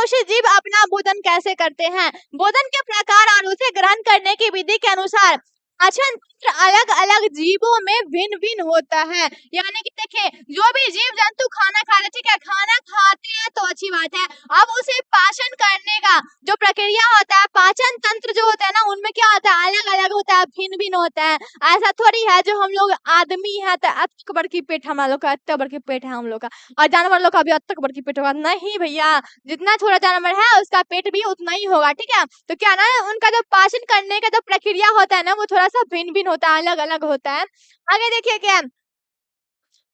बहुकोषीय जीव अपना भोजन कैसे करते हैं? भोजन के प्रकार और उसे ग्रहण करने की विधि के अनुसार पाचन तंत्र अलग अलग जीवों में भिन्न भिन्न होता है। यानी कि देखिए, जो भी जीव जंतु खाना खा रहे, ठीक है, खाना खाते हैं तो अच्छी बात है। अब उसे पाचन करने का जो प्रक्रिया होता है, पाचन तंत्र जो होता है ना, उनमें क्या होता है, अलग अलग होता है, भिन्न भिन्न होता है। ऐसा थोड़ी है जो हम लोग आदमी है तो अतक बड़की पेट हमारा लोग का, अतक बड़की पेट है हम लोग का, और जानवर लोग का भी अतक बड़की पेट होगा। नहीं भैया, जितना छोटा जानवर है उसका पेट भी उतना ही होगा, ठीक है। तो क्या ना, उनका जो पाचन करने का जो प्रक्रिया होता है ना, वो थोड़ा सा भिन्न भिन्न होता है, अलग अलग होता है। आगे देखिए क्या है,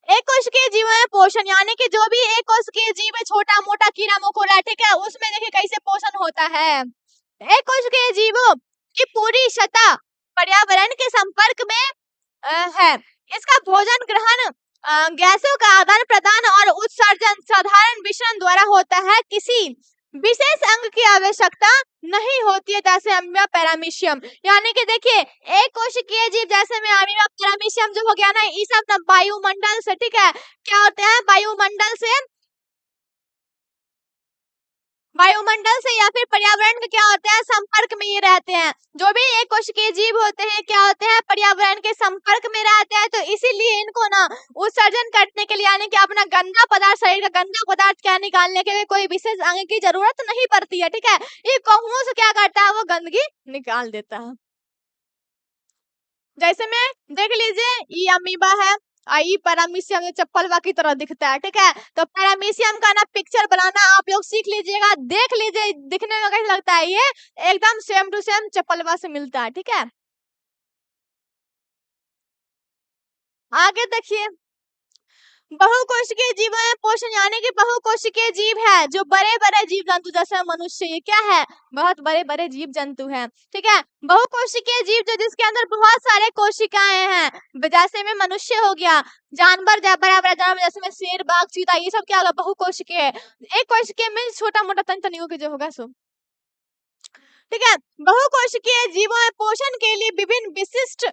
एक कोशिकीय जीवों में पोषण, यानी कि जो भी एक कोशिकीय जीव है, छोटा मोटा कीड़ा मकोड़ा, ठीक है, उसमें देखिए कैसे पोषण होता है। एक कोशिकीय जीवों की पूरी सतह पर्यावरण के संपर्क में है। इसका भोजन ग्रहण गैसों का आदान प्रदान और उत्सर्जन साधारण विसरण द्वारा होता है। किसी विशेष अंग की आवश्यकता नहीं होती है, जैसे अमीबा पैरामीशियम। यानी कि देखिए, एक कोशिकीय जीव जैसे में अमीबा पैरामीशियम जो हो गया ना, ये सब ना वायुमंडल से, ठीक है, क्या होते हैं, वायुमंडल से या फिर पर्यावरण में क्या होते हैं, संपर्क में ये रहते हैं। जो भी एक कोशिकीय जीव होते हैं, क्या होते हैं, पर्यावरण के संपर्क में रहते हैं। तो इसीलिए इनको ना उत्सर्जन करने के लिए, यानी कि अपना गंदा पदार्थ, शरीर का गंदा पदार्थ क्या निकालने के लिए कोई विशेष अंग की जरूरत नहीं पड़ती है, ठीक है। ये कहुओं से क्या करता है, वो गंदगी निकाल देता है। जैसे में देख लीजिए, ये अमीबा है, आई पैरामीशियम चप्पल की तरह दिखता है, ठीक है। तो पैरामीशियम का ना पिक्चर बनाना आप लोग सीख लीजिएगा, देख लीजिए दिखने में कैसा लगता है, ये एकदम सेम टू सेम चप्पलवा से मिलता है, ठीक है। आगे देखिए, बहुकोशिकीय जीव है पोषण, यानी कि बहुकोशिकीय जीव है जो बड़े बड़े जीव जंतु जैसे मनुष्य, ये क्या है, बहुत बड़े बड़े जीव जंतु हैं, ठीक है। बहुकोशिकीय जीव जो जिसके अंदर बहुत सारे कोशिकाएं हैं, जैसे में मनुष्य हो गया, जानवर बड़ा बड़ा जानवर जैसे में शेर बाघ चीता, ये सब क्या होगा, बहुकोशिकीय है। एक कोशिकीय में छोटा मोटा तन तनियों के जो होगा सो, ठीक है। बहुकोशिकीय जीवों में पोषण के लिए विभिन्न विशिष्ट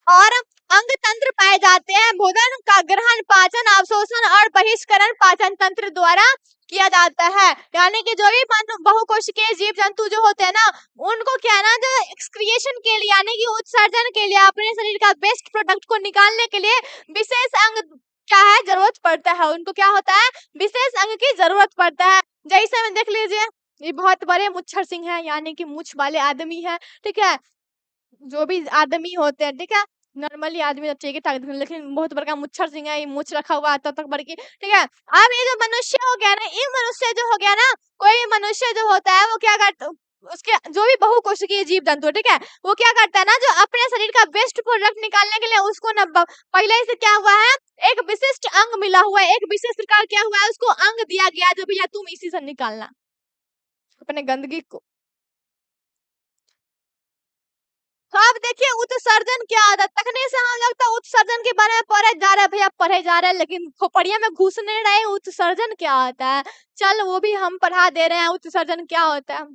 और अंग तंत्र पाए जाते हैं। भोजन का ग्रहण पाचन अवशोषण और बहिष्करण पाचन तंत्र द्वारा किया जाता है। यानी कि जो भी बहुकोशिकीय जीव जंतु जो होते हैं ना, उनको क्या है ना, जो एक्सक्रिएशन के लिए, यानी कि उत्सर्जन के लिए, अपने शरीर का बेस्ट प्रोडक्ट को निकालने के लिए विशेष अंग क्या है, जरूरत पड़ता है। उनको क्या होता है, विशेष अंग की जरूरत पड़ता है। जैसे में देख लीजिए, ये बहुत बड़े मुच्छर सिंह है, यानी कि मुछ वाले आदमी है, ठीक है। जो भी आदमी होते हैं, ठीक है, नॉर्मली आदमी तो ठीक है, लेकिन बहुत बड़का मुच्छर सिंह है, ये मूछ रखा हुआ तब तक बड़की, ठीक है। अब ये जो मनुष्य हो गया ना, ये मनुष्य जो हो गया ना, कोई भी मनुष्य जो होता है वो क्या करता, उसके जो भी बहुकोशिकीय जीव जंतु, ठीक है, वो क्या करता है ना, जो अपने शरीर का बेस्ट प्रोडक्ट निकालने के लिए उसको ना पहले से क्या हुआ है, एक विशिष्ट अंग मिला हुआ है, एक विशेष प्रकार क्या हुआ है, उसको अंग दिया गया जो भैया तुम इसी से निकालना अपने गंदगी को। तो अब देखिए, उत्सर्जन क्या आता है, तखने से हम लोग तो उत्सर्जन के बारे में पढ़े जा रहे हैं भैया, पढ़े जा रहे हैं, लेकिन खोपड़िया में घुस नहीं रहे उत्सर्जन क्या होता है। चल वो भी हम पढ़ा दे रहे हैं, उत्सर्जन क्या होता है।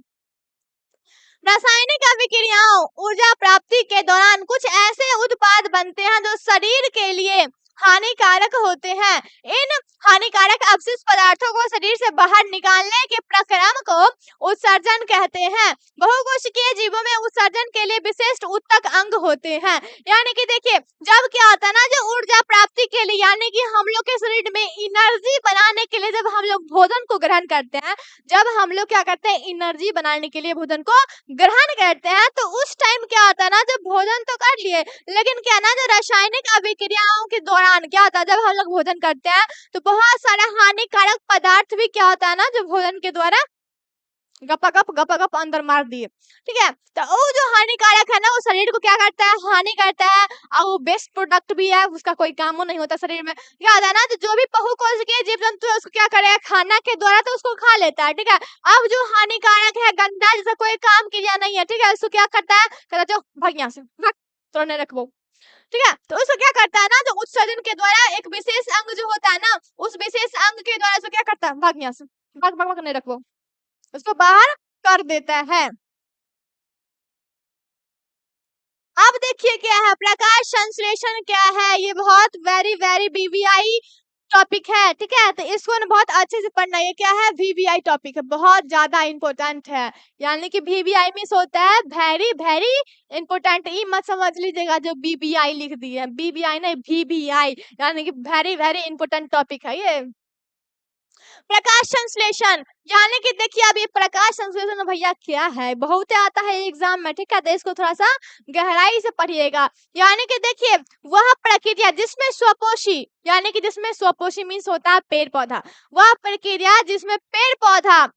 रासायनिक अभिक्रियाओं ऊर्जा प्राप्ति के दौरान कुछ ऐसे उत्पाद बनते हैं जो शरीर के लिए हानिकारक होते हैं। इन हानिकारक अपशिष्ट पदार्थों को शरीर से बाहर निकालने के प्रक्रम को उत्सर्जन कहते हैं। बहुकोशिकीय जीवों में उत्सर्जन के लिए विशेष ऊतक अंग होते हैं। यानी कि देखिए, जब क्या होता है ना, जो ऊर्जा प्राप्ति के लिए, यानी कि हम लोग के शरीर में एनर्जी बनाने के लिए जब हम लोग भोजन को ग्रहण करते हैं, जब हम लोग क्या करते हैं, एनर्जी बनाने के लिए भोजन को ग्रहण करते हैं, तो उस टाइम क्या होता है ना, जब भोजन तो कर लिए, लेकिन क्या ना, जो रासायनिक अभिक्रियाओं के दौरान क्या होता है, जब हम लोग भोजन करते हैं तो बहुत सारा हानिकारक पदार्थ भी क्या होता है ना, जो भोजन के द्वारा गपागप अंदर मार दिए, ठीक है। तो वो जो हानिकारक है ना, वो शरीर को क्या करता है, हानि करता है, और वो बेस्ट प्रोडक्ट भी है, उसका कोई काम नहीं होता शरीर में। क्या होता है ना, जो भी बहुकोशिकीय जीव जंतु है उसको क्या करेगा, खाना के द्वारा तो उसको खा लेता है, ठीक है। अब जो हानिकारक है, गंदा, जैसा कोई काम किया नहीं है, ठीक है, उसको क्या करता है, कहता चलो भाग यहाँ से, भाग, तो नहीं रखबो, ठीक है। तो उसको क्या करता है ना, जो उत्सर्जन के द्वारा एक विशेष अंग जो होता है ना, उस विशेष अंग के द्वारा उसको क्या करता है, भाग यहाँ से, भाग भाग भाग, नहीं रखबो, उसको बाहर कर देता है। अब देखिए क्या है, प्रकाश संश्लेषण क्या है, ये बहुत वेरी वेरी बीवीआई टॉपिक है, ठीक है। तो इसको ना बहुत अच्छे से पढ़ना। ये क्या है? वीवीआई टॉपिक है, बहुत ज्यादा इंपॉर्टेंट है। यानी कि वीवीआई मीन्स होता है वेरी वेरी इंपॉर्टेंट। ये मत समझ लीजिएगा जो बीबीआई लिख दी है, बीबीआई नहीं वीवीआई, यानी कि वेरी वेरी इंपॉर्टेंट टॉपिक है ये। प्रकाश संश्लेषण, यानी कि देखिए अब ये प्रकाश संश्लेषण भैया क्या है, बहुत आता है एग्जाम में, ठीक है। तो इसको थोड़ा सा गहराई से पढ़िएगा। यानी कि देखिए वह प्रक्रिया जिसमें स्वपोषी, यानी कि जिसमें स्वपोषी मीन्स होता है पेड़ पौधा, वह प्रक्रिया जिसमें पेड़ पौधा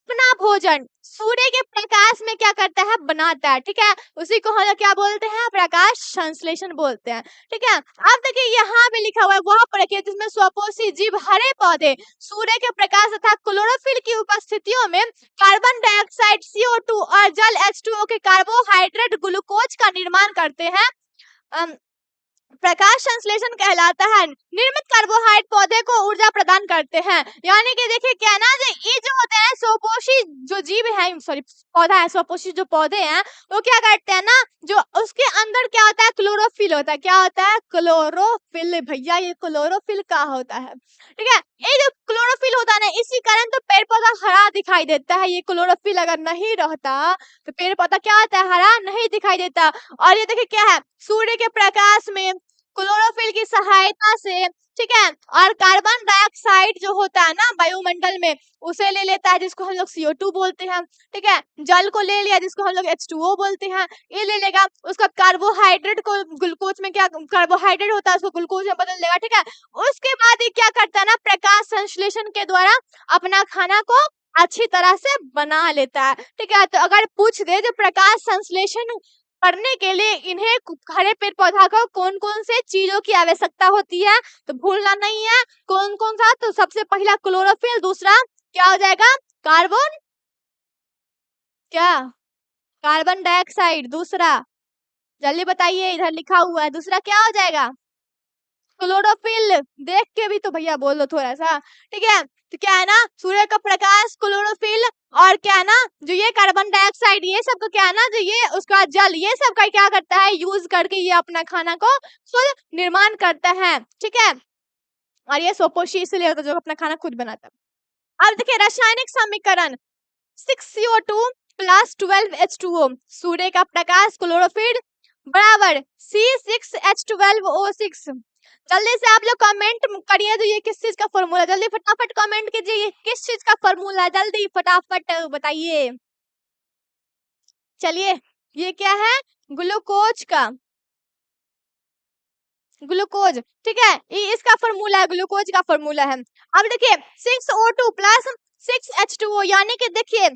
अपना भोजन सूर्य के प्रकाश में क्या करता है? बनाता है, ठीक है। उसी को हम लोग क्या बोलते हैं? प्रकाश संश्लेषण बोलते हैं, ठीक है। अब देखिए यहाँ पे लिखा हुआ है वह प्रक्रिया जिसमें स्वपोषी जीव हरे पौधे सूर्य के प्रकाश तथा क्लोरोफिल की उपस्थितियों में कार्बन डाइऑक्साइड CO2 और जल H2O के कार्बोहाइड्रेट ग्लूकोज का निर्माण करते हैं। प्रकाश संश्लेषण कहलाता है। निर्मित कार्बोहाइड्रेट पौधे को ऊर्जा प्रदान करते हैं। यानी कि देखिए क्या ना, ये जो होते हैं स्वपोषी जो जीव है, सॉरी पौधा है, स्वपोषी जो पौधे हैं वो क्या करते हैं ना, जो उसके अंदर क्या होता है? क्लोरोफिल होता है। क्या होता है? क्लोरोफिल। भैया ये क्लोरोफिल क्या होता है? ठीक है, ये जो क्लोरोफिल होता है ना, इसी कारण तो पेड़ पौधा हरा दिखाई देता है। ये क्लोरोफिल अगर नहीं रहता तो पेड़ पौधा क्या होता है? हरा नहीं दिखाई देता। और ये देखिए क्या है, सूर्य के प्रकाश में क्लोरोफिल की सहायता से, ठीक है, और कार्बन डाइऑक्साइड जो होता है ना वायुमंडल में, उसे ले लेता है जिसको हम लोग CO2 बोलते हैं, ठीक है। जल को ले लिया जिसको हम लोग H2O बोलते हैं, ये ले लेगा उसका कार्बोहाइड्रेट को ग्लूकोज में, क्या कार्बोहाइड्रेट होता है उसको ग्लूकोज में बदल देगा, ठीक है। उसके बाद ये क्या करता है ना, प्रकाश संश्लेषण के द्वारा अपना खाना को अच्छी तरह से बना लेता है, ठीक है। तो अगर पूछ दे जो प्रकाश संश्लेषण करने के लिए इन्हें हरे पेड़ पौधा को कौन कौन से चीजों की आवश्यकता होती है, तो भूलना नहीं है कौन कौन सा। तो सबसे पहला क्लोरोफिल, दूसरा क्या हो जाएगा? कार्बन, क्या? कार्बन डाइऑक्साइड, दूसरा जल्दी बताइए, इधर लिखा हुआ है, दूसरा क्या हो जाएगा? क्लोरोफिल। देख के भी तो भैया बोल दो थोड़ा सा, ठीक है। तो क्या है ना, सूर्य का प्रकाश, क्लोरोफिल, और क्या है ना जो ये कार्बन डाइऑक्साइड, ये सब का क्या है ना, जो ये उसका जल, ये सब का क्या करता है? यूज करके ये अपना खाना को खुद निर्माण करता है, ठीक है। और ये स्वपोषी इसलिए होता है जो अपना खाना खुद बनाता है। अब देखिए रासायनिक समीकरण 6CO2 प्लस 12H2O, सूर्य का प्रकाश, क्लोरोफिल बराबर C6H12O6। जल्दी से आप लोग कमेंट करिए तो ये किस चीज का फॉर्मूला, जल्दी फटाफट कमेंट कीजिए, ये किस चीज का फॉर्मूला है, जल्दी फटाफट बताइए। चलिए ये क्या है? ग्लूकोज का, ग्लूकोज, ठीक है, ये इसका फॉर्मूला है, ग्लूकोज का फॉर्मूला है। अब देखिए 6O2 प्लस 6H2O, यानी कि देखिए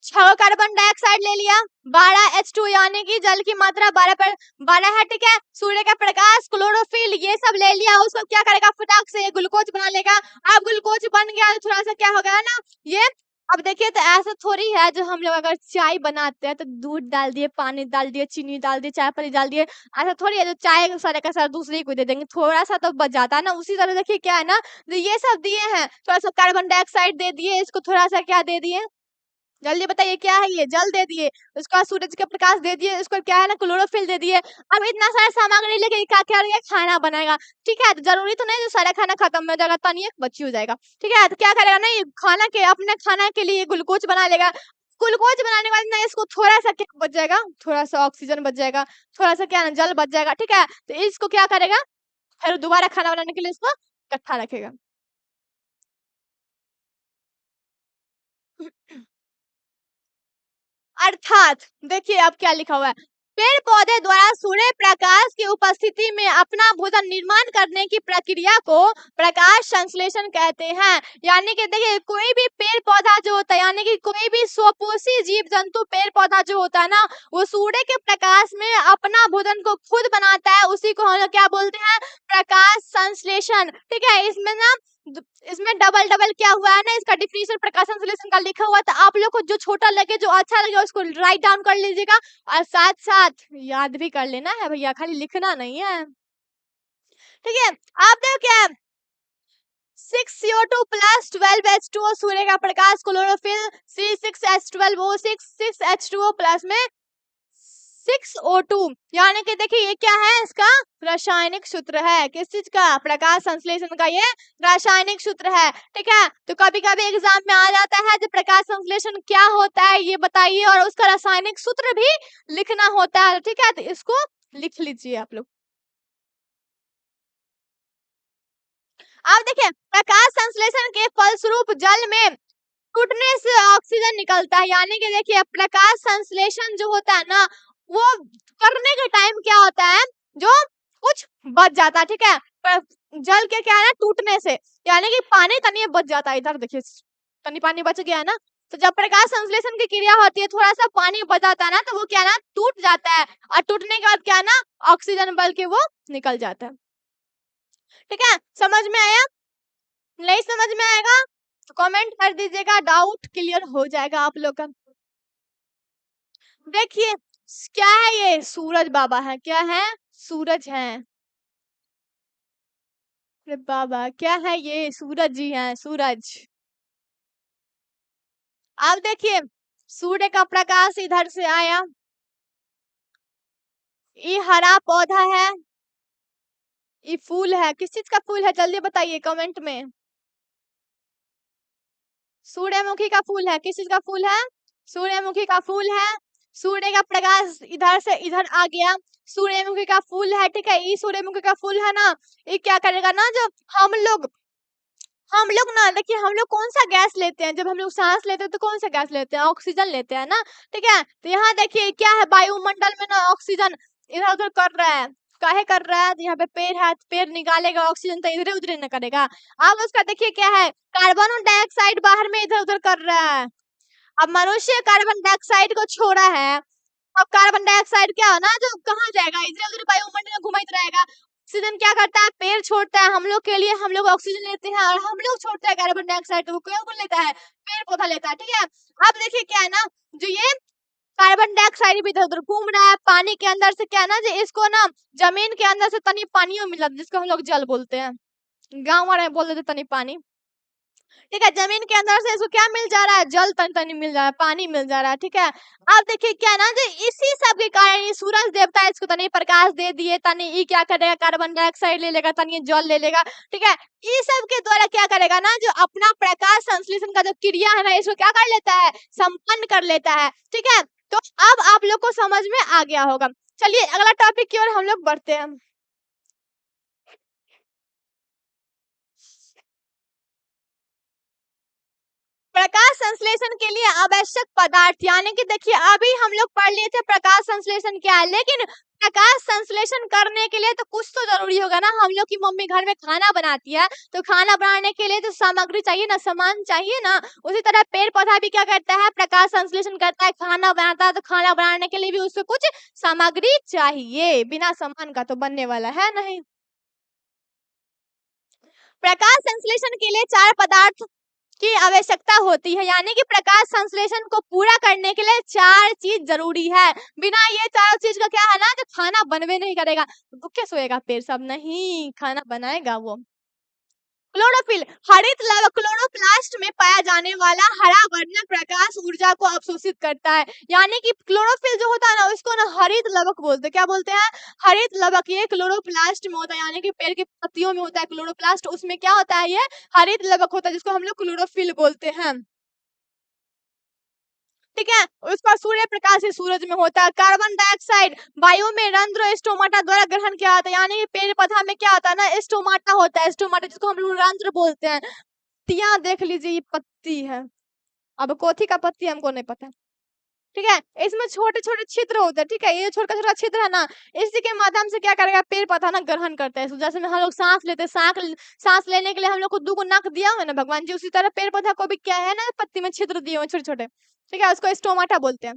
6 कार्बन डाइऑक्साइड ले लिया, 12H2 यानी कि जल की मात्रा 12 है, ठीक है। सूर्य का प्रकाश, क्लोरोफिल, ये सब ले लिया, उसको क्या करेगा? फटाक से ग्लूकोज बना लेगा। अब ग्लूकोज बन गया तो थोड़ा सा क्या हो गया ना ये। अब देखिए तो ऐसा थोड़ी है जो हम लोग अगर चाय बनाते हैं तो दूध डाल दिए, पानी डाल दिए, चीनी डाल दिए, चाय पत्ती डाल दिए, ऐसा थोड़ी है जो चाय सारे का सारा दूसरे को दे देंगे, थोड़ा सा तो बच जाता है ना। उसी तरह देखिए क्या है ना, जो ये सब दिए हैं, थोड़ा सा कार्बन डाइऑक्साइड दे दिए, इसको थोड़ा सा क्या दे दिए, जल्दी बताइए क्या है? ये जल दे दिए, उसके बाद सूरज का प्रकाश दे दिए, उसको क्या है ना क्लोरोफिल दे दिए। अब इतना सारा सामग्री लेके क्या क्या करेगा? खाना बनाएगा, ठीक है। तो जरूरी तो नहीं जो सारा खाना खत्म हो जाएगा, तनिक बची हो जाएगा, ठीक है। तो क्या करेगा ना, ये खाना के अपने खाना के लिए ग्लूकोज बना लेगा। ग्लूकोज बनाने के बाद ना इसको थोड़ा सा क्या बच जाएगा? थोड़ा सा ऑक्सीजन बच जाएगा, थोड़ा सा क्या ना जल बच जाएगा, ठीक है। तो इसको क्या करेगा? फिर दोबारा खाना बनाने के लिए इसको इकट्ठा रखेगा। अर्थात देखिए अब क्या लिखा हुआ है, पेड़ पौधे द्वारा सूर्य प्रकाश की उपस्थिति में अपना भोजन निर्माण करने की प्रक्रिया को प्रकाश संश्लेषण कहते हैं। यानी कि देखिए कोई भी पेड़ पौधा जो होता है, यानी कि कोई भी स्वपोषी जीव जंतु पेड़ पौधा जो होता है ना, वो सूर्य के प्रकाश में अपना भोजन को खुद बनाता है, उसी को हम लोग क्या बोलते हैं? प्रकाश संश्लेषण, ठीक है। इसमें डबल डबल क्या हुआ है ना, इसका डिफिनीशन प्रकाश संश्लेषण का लिखा हुआ, तो आप लोग को जो छोटा लगे, जो अच्छा लगे, उसको राइट डाउन कर लीजिएगा और साथ साथ याद भी कर लेना है भैया, खाली लिखना नहीं है, ठीक है। आप देखो क्या है, 6CO2 प्लस 12H2O, सूर्य का प्रकाश, क्लोरोफिल, C6H12O6, 6H2O प्लस में 6O2, यानी कि देखिए ये क्या है, इसका रासायनिक सूत्र है। किस चीज का? प्रकाश संश्लेषण का ये रासायनिक सूत्र है। ठीक है, तो कभी कभी एग्जाम में आ जाता है जो प्रकाश संश्लेषण क्या होता है ये बताइए, और उसका रासायनिक सूत्र भी लिखना होता है। ठीक है, तो इसको लिख लीजिए आप लोग। अब देखिए, प्रकाश संश्लेषण के फलस्वरूप जल में टूटने से ऑक्सीजन निकलता है, यानी कि देखिए प्रकाश संश्लेषण जो होता है ना, वो करने के टाइम क्या होता है, जो कुछ बच जाता है। ठीक है, जल के क्या है ना, टूटने से, यानी कि पानी तनी बच जाता है। इधर देखिए तनी पानी बच गया ना, तो जब प्रकाश संश्लेषण की क्रिया होती है, थोड़ा सा पानी बच जाता है ना, तो वो क्या ना टूट जाता है, और टूटने के बाद क्या ना ऑक्सीजन बल के वो निकल जाता है। ठीक है, समझ में आया? नहीं समझ में आएगा तो कमेंट कर दीजिएगा, डाउट क्लियर हो जाएगा आप लोग का। देखिए क्या है ये, सूरज बाबा है। क्या है? सूरज है। अरे बाबा क्या है ये, सूरज जी हैं, सूरज। अब देखिए सूर्य का प्रकाश इधर से आया, ये हरा पौधा है, ये फूल है। किस चीज का फूल है जल्दी बताइए कमेंट में। सूर्यमुखी का फूल है। किस चीज का फूल है? सूर्यमुखी का फूल है। सूर्य का प्रकाश इधर से इधर आ गया, सूर्यमुखी का फूल है। ठीक है, ये सूर्यमुखी का फूल है ना, ये क्या करेगा ना, जब हम लोग ना देखिए, हम लोग कौन सा गैस लेते हैं, जब हम लोग सांस लेते हैं तो कौन सा गैस लेते हैं, ऑक्सीजन लेते हैं ना। ठीक है, तो यहाँ देखिए क्या है, वायुमंडल में ना ऑक्सीजन इधर उधर कर रहा है। काहे कर रहा है? तो यहाँ पे पेड़ है, तो पेड़ निकालेगा ऑक्सीजन, तो इधर उधर न करेगा। अब उसका देखिए क्या है, कार्बन डाइऑक्साइड बाहर में इधर उधर कर रहा है। अब मनुष्य कार्बन डाइऑक्साइड को छोड़ा है, अब कार्बन डाइऑक्साइड क्या है ना, जो कहाँ जाएगा, इधर उधर वायुमंडल में घुमाते रहेगा। ऑक्सीजन क्या करता है, पेड़ छोड़ता है हम लोग के लिए, हम लोग ऑक्सीजन लेते हैं, और हम लोग छोड़ते हैं कार्बन डाइऑक्साइड, तो वो कौन लेता है, पेड़ पौधा लेता है। ठीक है, अब देखिए क्या है ना, जो ये कार्बन डाइऑक्साइड भी इधर उधर घूम रहा है पानी के अंदर से, क्या है ना, जो इसको ना जमीन के अंदर से तनी पानियों मिला, जिसको हम लोग जल बोलते हैं, गाँव वाले बोल देते तनी पानी। ठीक है, जमीन के अंदर से इसको क्या मिल जा रहा है, जल तन तनी मिल जा रहा है, पानी मिल जा रहा है। ठीक है, अब देखिए क्या है ना, जो इसी सब के कारण ये सूरज देवता इसको तनी प्रकाश दे दिए, तनी ये क्या करेगा, कार्बन डाइऑक्साइड ले लेगा, तनी जल ले लेगा। ठीक है, ये सब के द्वारा क्या करेगा ना, जो अपना प्रकाश संश्लेषण का जो क्रिया है ना, इसको क्या कर लेता है, संपन्न कर लेता है। ठीक है, तो अब आप लोग को समझ में आ गया होगा। चलिए अगला टॉपिक की ओर हम लोग बढ़ते हैं। प्रकाश संश्लेषण के लिए आवश्यक पदार्थ, यानी कि देखिए अभी हम लोग पढ़ लिए थे प्रकाश संश्लेषण क्या है, लेकिन प्रकाश संश्लेषण करने के लिए तो कुछ तो जरूरी होगा ना। हम लोग की मम्मी घर में खाना बनाती है, तो खाना बनाने के लिए तो सामग्री चाहिए ना, सामान चाहिए ना। उसी तरह पेड़ पौधा भी क्या करता है, प्रकाश संश्लेषण करता है, खाना बनाता है, तो खाना बनाने के लिए भी उससे कुछ सामग्री चाहिए, बिना सामान का तो बनने वाला है नहीं। प्रकाश संश्लेषण के लिए 4 पदार्थ की आवश्यकता होती है, यानी कि प्रकाश संश्लेषण को पूरा करने के लिए 4 चीज जरूरी है। बिना ये चारों चीज का क्या है ना, जो खाना बनवे नहीं करेगा, भूखे सोएगा पेड़ सब, नहीं खाना बनाएगा वो। क्लोरोफिल, हरित लवक क्लोरोप्लास्ट में पाया जाने वाला हरा वर्णक प्रकाश ऊर्जा को अवशोषित करता है, यानी कि क्लोरोफिल जो होता है ना, उसको ना हरित लवक बोलते हैं। क्या बोलते हैं? हरित लवक। ये क्लोरोप्लास्ट में होता है, यानी कि पेड़ की पत्तियों में होता है क्लोरोप्लास्ट, उसमें क्या होता है, ये हरित लवक होता है, जिसको हम लोग क्लोरोफिल बोलते हैं। ठीक है, उसका सूर्य प्रकाश ही सूरज में होता है। कार्बन डाइऑक्साइड वायु में रंध्र स्टोमाटा द्वारा ग्रहण किया जाता है, यानी कि पेड़ पौधा में क्या होता है ना, स्टोमाटा होता है, स्टोमाटा जिसको हम लोग रंध्र बोलते हैं। पत्तियां देख लीजिए, ये पत्ती है, अब कोथी का पत्ती हमको नहीं पता। ठीक है, इसमें छोटे छोटे छिद्र होते हैं। ठीक है, ये छोटा छोटा छिद्र है ना, इसी के माध्यम से क्या करेगा, पेड़ पौधा ना ग्रहण करता है। जैसे में हम लोग सांस लेते हैं, सांस लेने के लिए हम लोग को 2 नाक दिया हुआ है ना भगवान जी, उसी तरह पेड़ पौधा को भी क्या है ना, पत्ती में छिद्र दिए हुए छोटे छोटे। ठीक है, उसको स्टोमाटा बोलते हैं।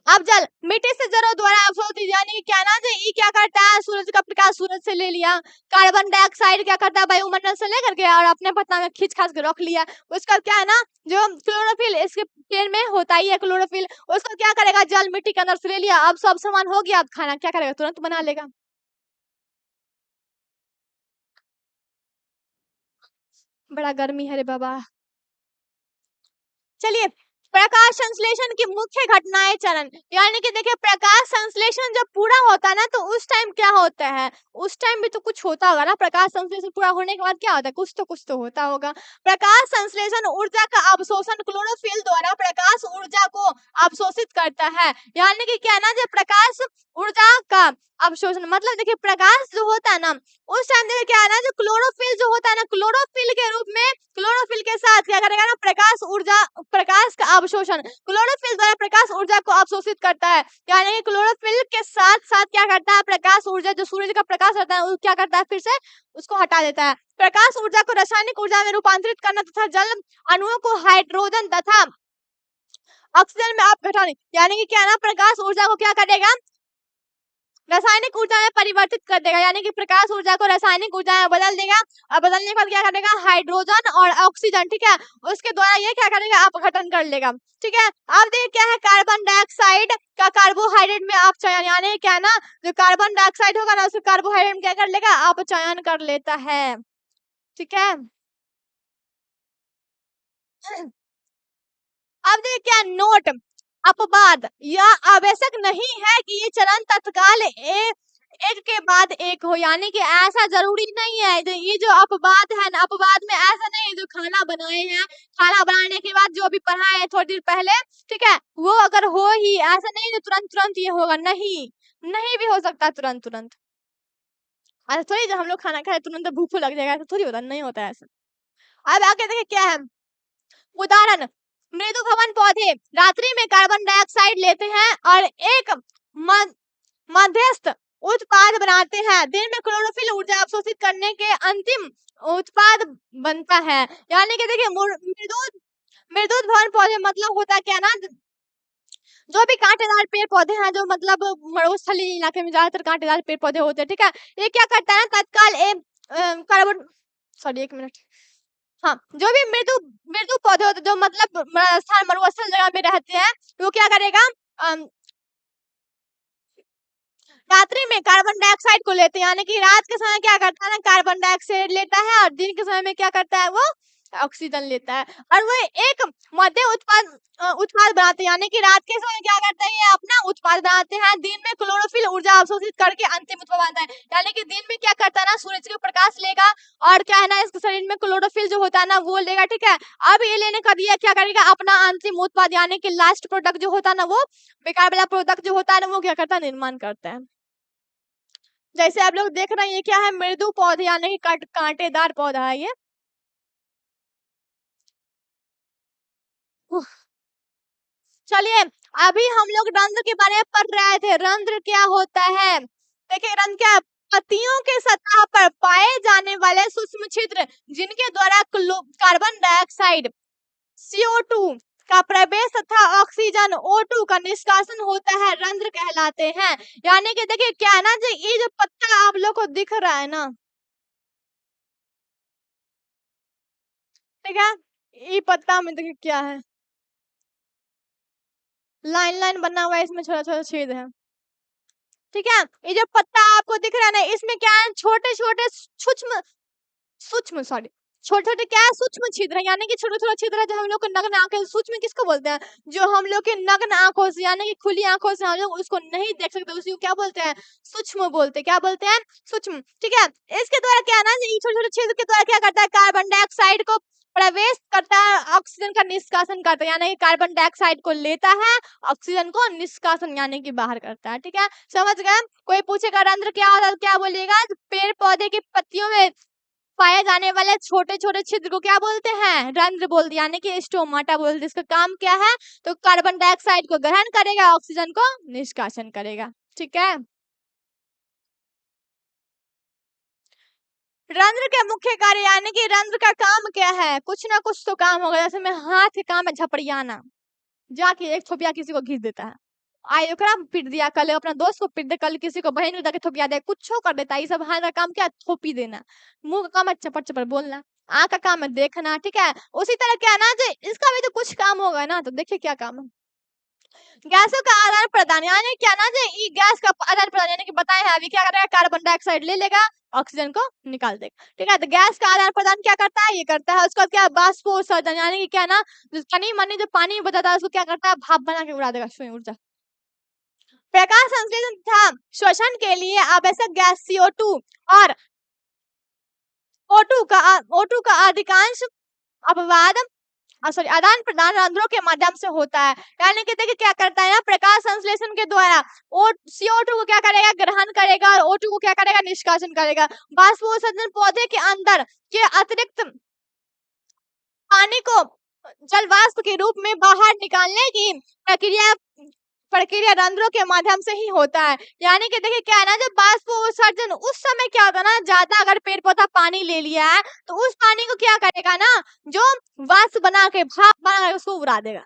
अब जल मिट्टी से जड़ों द्वारा अवशोषित, यानी कि क्या ना, जो ये क्या करता है, सूरज का प्रकाश सूरज से ले लिया, कार्बन डाइऑक्साइड क्या करता है, वायुमंडल से लेकर के और अपने पत्ता में खींच खाच के रख लिया। उसका क्या है ना, जो क्लोरोफिल इसके पेड़ में होता ही है क्लोरोफिल, उसको क्या करेगा, जल मिट्टी के अंदर से ले लिया, अब सब सामान हो गया, अब खाना क्या करेगा, तुरंत बना लेगा। बड़ा गर्मी है रे बाबा। चलिए प्रकाश संश्लेषण की मुख्य घटनाएं चरण, यानी कि देखिए प्रकाश संश्लेषण जब पूरा होता है ना तो उस टाइम क्या होता है, उस टाइम भी तो कुछ होता होगा ना, प्रकाश संश्लेषण पूरा होने के बाद क्या होता है, कुछ तो होता होगा। प्रकाश संश्लेषण ऊर्जा का अवशोषण क्लोरोफिल द्वारा प्रकाश ऊर्जा को अवशोषित करता है, यानी कि क्या ना, जब प्रकाश ऊर्जा का अवशोषण मतलब देखिए प्रकाश जो होता है ना उस टाइम देखिए क्या है ना, जो क्लोरोफिल जो होता है ना, क्लोरोफिल के रूप में क्लोरोफिल के साथ क्या करेगा ना, प्रकाश ऊर्जा, प्रकाश का अवशोषण, क्लोरोफिल द्वारा प्रकाश ऊर्जा को अवशोषित करता है, यानी कि क्लोरोफिल के साथ साथ क्या करता है, प्रकाश ऊर्जा जो सूरज का प्रकाश रहता है वो क्या करता है, फिर से उसको हटा देता है। प्रकाश ऊर्जा को रासायनिक ऊर्जा में रूपांतरित करना तथा जल अणुओं को हाइड्रोजन तथा ऑक्सीजन में अपघटन, यानी कि क्या ना, प्रकाश ऊर्जा को क्या करेगा, रासायनिक ऊर्जा में परिवर्तित कर देगा, यानी कि प्रकाश ऊर्जा को रासायनिक ऊर्जा में बदल देगा, और बदलने के बाद क्या करेगा, हाइड्रोजन और ऑक्सीजन, ठीक है, उसके द्वारा ये क्या करेगा, अपघटन कर लेगा, ठीक है। अब देखिए क्या है, कार्बन डाइऑक्साइड का कार्बोहाइड्रेट में अपचयन, यानी क्या है ना, जो कार्बन डाइऑक्साइड होगा ना उसको कार्बोहाइड्रेट में क्या कर लेगा, अपचयन कर लेता है, ठीक है। अब देखिए क्या नोट, अपवाद यह आवश्यक नहीं है कि ये चरण तत्काल एक के बाद एक हो, यानी कि ऐसा जरूरी नहीं है, ये जो अपवाद है ना, अपवाद में ऐसा नहीं है जो खाना बनाए हैं, खाना बनाने के बाद जो भी पढ़ाए हैं थोड़ी देर पहले, ठीक है, वो अगर हो ही, ऐसा नहीं है तुरंत तुरंत ये होगा, नहीं, नहीं भी हो सकता तुरंत तुरंत, ऐसा थोड़ी जब हम लोग खाना खाए तुरंत भूख लग जाएगा, ऐसा थोड़ी होता, नहीं होता ऐसा। अब आगे देखिए क्या है, उदाहरण, मृदु भवन पौधे रात्रि में कार्बन डाइऑक्साइड लेते हैं और एक मध्यस्थ उत्पाद बनाते हैं, दिन में क्लोरोफिल ऊर्जा अवशोषित करने के अंतिम उत्पाद बनता है, यानी कि देखिए मृदु भवन पौधे मतलब होता है क्या ना, जो भी कांटेदार पेड़ पौधे हैं, जो मतलब मरुस्थलीय इलाके में ज्यादातर कांटेदार पेड़ पौधे होते हैं, ठीक है, ये क्या करता है तत्काल कार्बन, सॉरी एक मिनट, हाँ, जो भी मृदु मृदु पौधे होते हैं, जो मतलब राजस्थान मरुस्थल जगह में रहते हैं, वो क्या करेगा, रात्रि में कार्बन डाइऑक्साइड को लेते हैं, यानी कि रात के समय क्या करता है ना, कार्बन डाइऑक्साइड लेता है, और दिन के समय में क्या करता है, वो ऑक्सीजन लेता है, और वो एक मध्य उत्पाद बनाते हैं, यानी कि रात के समय क्या करते हैं, ये अपना उत्पाद बनाते हैं, दिन में क्लोरोफिल ऊर्जा अवशोषित करके अंतिम उत्पाद बनाता है, यानी कि दिन में क्या करता है ना, सूरज का प्रकाश लेगा, और क्या है ना, इसके शरीर में क्लोरोफिल जो होता है ना वो लेगा, ठीक है। अब ये लेने का दिया क्या करेगा, अपना अंतिम उत्पाद यानी कि लास्ट प्रोडक्ट जो होता है ना, वो बेकार वाला प्रोडक्ट जो होता है ना, वो क्या करता है, निर्माण करता है। जैसे आप लोग देख रहे हैं ये क्या है, मृदु पौधे यानी कि कांटेदार पौधा है ये। चलिए, अभी हम लोग रंध्र के बारे में पढ़ रहे थे, रंध्र क्या होता है, देखिए रंध्र क्या, पत्तियों के सतह पर पाए जाने वाले सूक्ष्म छिद्र जिनके द्वारा कार्बन डाइऑक्साइड CO2 का प्रवेश तथा ऑक्सीजन O2 का निष्कासन होता है, रंध्र कहलाते हैं, यानी कि देखिए क्या है ना, जो ये जो पत्ता आप लोग को दिख रहा है ना, ठीक है, ये पत्ता में देखिए क्या है, लाइन लाइन बना हुआ है, इसमें छोटा छोटा छेद है, ठीक है, ये जो पत्ता आपको दिख रहा है ना, इसमें क्या है, छोटे छोटे सूक्ष्म सूक्ष्म सॉरी छोटे छोटे क्या है, सूक्ष्म छिद्र है, यानी कि छोटे छोटे छिद्र है, जो हम लोग को नग्न आंखें, सूक्ष्म किसको बोलते हैं, जो हम लोग के नग्न आंखों से यानी कि खुली आंखों से हम लोग उसको नहीं देख सकते, उसी को क्या बोलते हैं, सूक्ष्म बोलते हैं, क्या बोलते हैं, सूक्ष्म, ठीक है। इसके द्वारा क्या है ना, ये छोटे छोटे छिद्र के द्वारा क्या करता है, कार्बन डाइऑक्साइड को प्रवेश करता है, ऑक्सीजन का निष्कासन करता है, यानी कि कार्बन डाइऑक्साइड को लेता है, ऑक्सीजन को निष्कासन यानी कि बाहर करता है, ठीक है, समझ गए। कोई पूछेगा रंध्र क्या होता है, क्या बोलिएगा, पेड़ पौधे की पत्तियों में पाए जाने वाले छोटे छोटे छिद्र को क्या बोलते हैं, रंध्र बोलते, यानी कि स्टोमाटा बोलते। इसका काम क्या है, तो कार्बन डाइऑक्साइड को ग्रहण करेगा, ऑक्सीजन को निष्कासन करेगा, ठीक है। रंध्र के मुख्य कार्य, यानी कि रंध्र का काम क्या है, कुछ ना कुछ तो काम होगा, जैसे में हाथ के काम है झपड़ियाना, जाके एक थोपिया किसी को घींच देता है, आई ओकरा पीट दिया, कल अपना दोस्त को पीट दे, कल किसी को बहन को जाके थोपिया दे, कुछ कर देता है, ये सब हाथ का काम क्या, थोपी देना, मुंह का काम है चपड़ चपड़ बोलना, आँख का काम है देखना, ठीक है। उसी तरह क्या है ना, जो इसका भी तो कुछ काम होगा ना, तो देखिए क्या काम है, गैसों का आदान प्रदान यानी क्या ना जे ई गैस का आदान प्रदान यानी कि बताए हैं अभी क्या करेगा, कार्बन डाइऑक्साइड ले लेगा, ऑक्सीजन को निकाल देगा। ठीक है, तो गैस का आदान प्रदान क्या करता है, ये करता है। उसका क्या, बाष्पोत्सर्जन यानी कि क्या ना, जो तनी मनी जो पानी में बचाता है उसको क्या करता है, भाप बना के उड़ा देगा, स्वयं ऊर्जा। प्रकाश संश्लेषण तथा श्वसन के लिए आवश्यक गैस CO2 और O2 का अधिकांश अपवाद आदान प्रदान रंध्रों के माध्यम से होता है। यानी कि देखिए क्या करता है ना, प्रकाश संश्लेषण के द्वारा CO2 को क्या करेगा, ग्रहण करेगा और O2 को क्या करेगा, निष्कासन करेगा। बाष्पोत्सर्जन पौधे के अंदर के अतिरिक्त पानी को जल वाष्प के रूप में बाहर निकालने की प्रक्रिया रंध्रों के माध्यम से ही होता है। यानी कि देखिए क्या है ना, जब बाष्पोत्सर्जन उस समय क्या होता है ना, ज्यादा अगर पेड़ पौधा पानी ले लिया है तो उस पानी को क्या करेगा ना, जो वाष्प बना के, भाप बना के उसको उड़ा देगा।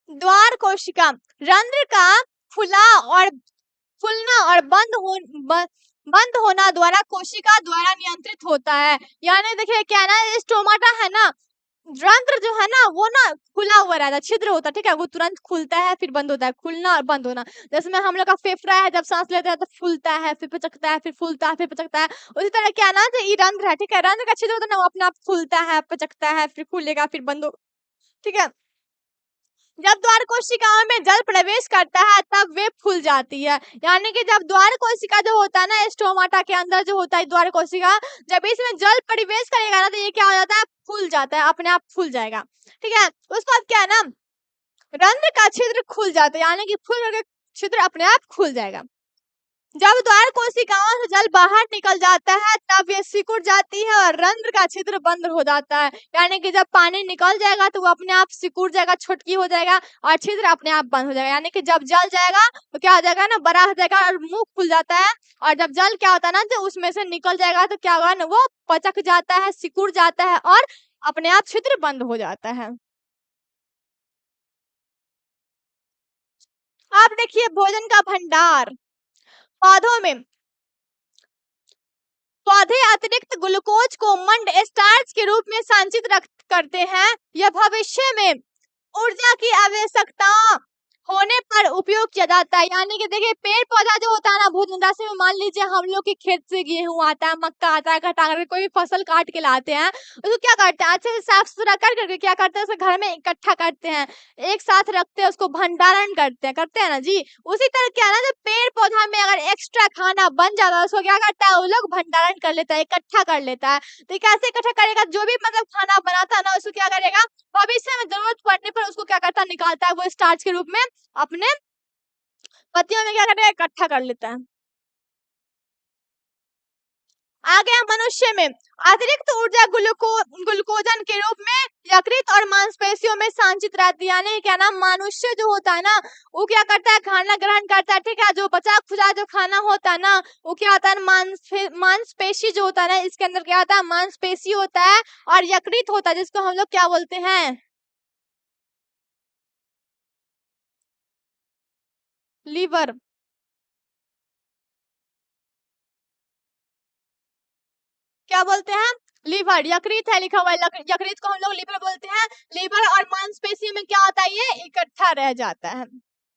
द्वार कोशिका रंध्र का खुला और खुलना और बंद होना द्वारा कोशिका द्वारा नियंत्रित होता है। यानी देखिए क्या है ना, स्टोमाटा है ना, रंध्र जो है ना वो ना खुला हुआ रहता है, छिद्र होता है। ठीक है, वो तुरंत खुलता है फिर बंद होता है, खुलना और बंद होना। जैसे में हम लोग का फेफड़ा है, जब सांस लेते हैं तो फूलता है, फिर पिचकता है, फिर फूलता है, फिर पिचकता है। उसी तरह क्या है ना, जो ये रंध्र है, ठीक है, रंध्र का छिद्र होता है ना, वो अपने आप खुलता है, पिचकता है, फिर खुलेगा, फिर बंद हो। ठीक है, जब द्वार कोशिकाओं में जल प्रवेश करता है तब वे फूल जाती है। यानी कि जब द्वार कोशिका जो होता है ना, स्टोमाटा के अंदर जो होता है द्वार कोशिका, जब इसमें जल प्रवेश करेगा ना तो ये क्या हो जाता है, फूल जाता है, अपने आप फूल जाएगा। ठीक है, उसके बाद क्या है ना, रंध्र का छिद्र खुल जाता है, यानी कि फूल करके छिद्र अपने आप खुल जाएगा। जब द्वार कोशिकाओं से जल बाहर निकल जाता है तब ये सिकुड़ जाती है और रंध्र का छिद्र बंद हो जाता है। यानी कि जब पानी निकल जाएगा तो वो अपने आप सिकुड़ जाएगा, छुटकी हो जाएगा और छिद्र अपने आप बंद हो जाएगा। यानी कि जब जल जाएगा तो क्या हो जाएगा ना, बड़ा हो जाएगा और मुंह खुल जाता है। और जब जल क्या होता है ना, जो उसमें से निकल जाएगा तो क्या होगा ना, वो पचक जाता है, सिकुड़ जाता है और अपने आप छिद्र बंद हो जाता है। अब देखिए भोजन का भंडार। पौधों में पौधे अतिरिक्त ग्लूकोज को मंड स्टार्च के रूप में संचित करते हैं। यह भविष्य में ऊर्जा की आवश्यकता होने पर उपयोग किया जाता है। यानी कि देखिए पेड़ पौधा जो होता है ना, भोजन जैसे में मान लीजिए हम लोग के खेत से गेहूं आता है, मक्का आता है, घटा करके कोई भी फसल काट के लाते हैं, उसको क्या करते हैं, अच्छे से साफ सुथरा कर करके क्या करते हैं, उसको घर में इकट्ठा करते हैं, एक साथ रखते हैं, उसको भंडारण करते हैं ना जी। उसी तरह क्या है ना, जब पेड़ पौधा में अगर एक्स्ट्रा खाना बन जाता है उसको क्या करता है, वो लोग भंडारण कर लेता है, इकट्ठा कर लेता है। तो कैसे इकट्ठा करेगा, जो भी मतलब खाना बनाता है ना उसको क्या करेगा, भविष्य में जरूरत पड़ने पर उसको क्या करता है, निकालता है, वो स्टार्च के रूप में अपने पत्तियों में क्या करता है, इकट्ठा कर लेता है। आगे मनुष्य में अतिरिक्त ऊर्जा ग्लूकोजन के रूप में यकृत और मांसपेशियों में संचित रहती है। यानी क्या ना, मनुष्य जो होता है ना वो क्या करता है, खाना ग्रहण करता है। ठीक है, जो बचा खुचा जो खाना होता है ना वो क्या होता है, मांसपेशी जो होता है ना, इसके अंदर क्या होता है, मांसपेशी होता है और यकृत होता है, जिसको हम लोग क्या बोलते हैं, लीवर। क्या बोलते हैं, लीवर। यकृत है लिखा हुआ है, यकृत को हम लोग लीवर बोलते हैं। लीवर और मांसपेशी में क्या होता है, ये इकट्ठा रह जाता है।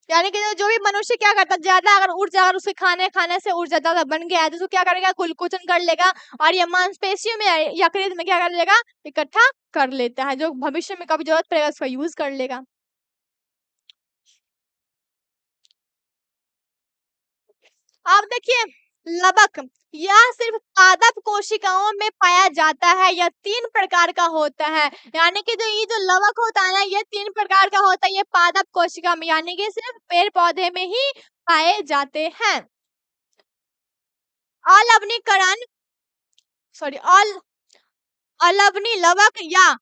यानी कि जो भी मनुष्य क्या करता है, ज्यादा अगर ऊर्जा, अगर उसके खाने खाने से ऊर्जा ज्यादा बन गया है तो उसको क्या करेगा, कुलकुचन कर लेगा और ये मांसपेशियों में, यकृत में क्या कर लेगा, इकट्ठा कर लेता है, जो भविष्य में कभी जरूरत पड़ेगा उसका यूज कर लेगा। अब देखिए लवक, यह सिर्फ पादप कोशिकाओं में पाया जाता है। यह 3 प्रकार का होता है। यानी कि जो ये जो लवक होता है ना, ये 3 प्रकार का होता है। ये पादप कोशिका में, यानी कि सिर्फ पेड़ पौधे में ही पाए जाते हैं। अलवणीकरण, सॉरी, अलवनी लवक या